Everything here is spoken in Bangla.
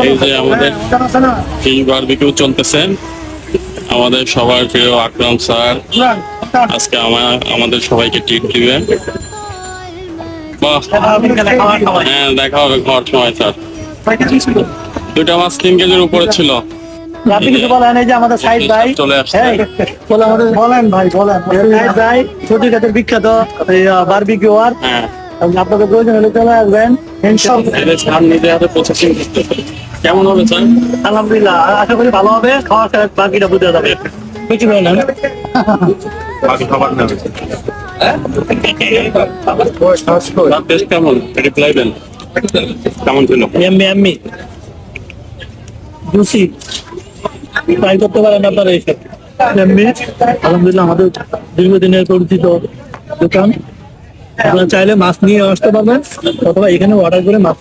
এই যে আমাদের ফিশ বারবিকিউ চলতেছে, আমাদের সবার প্রিয় আকরাম স্যার আজকে আমাদের সবাইকে ট্রিট দিবে। বাহ, হ্যাঁ দেখা হবে খাওয়ার সময় স্যার। 2টা মাছ 3 কেজির উপরে ছিল। আপনি কিছু বলেন, এই যে আমাদের সাইদ ভাই চলে আসছে। বলেন ভাই, বলেন সাইদ ভাই সৌদি খাতের বিখ্যাত বারবিকিউয়ার। হ্যাঁ, আপনাদের প্রয়োজন হলে চলে আসবেন ইনশাআল্লাহ। এই যে স্যার নিজে হাতে প্রসেসিং করতেছে। কেমন হবে স্যার? আলহামদুলিল্লাহ, আশা করি ভালো হবে। খাওয়ার পরে বাকিটা বুঝে যাবে। কিছু বলেন। বাকি খাবার নেবে স্যার, টেস্ট কেমন? রিপ্লাই দেন, কেমন ছিল? এমনি জুসি ট্রাই করতে পারেন আপনারা এসে। এমনি আলহামদুলিল্লাহ আমাদের দীর্ঘদিনের পরিচিত দোকান। আপনারা চাইলে মাছ নিয়ে আসতে পারবেন অথবা এখানে অর্ডার করে মাছ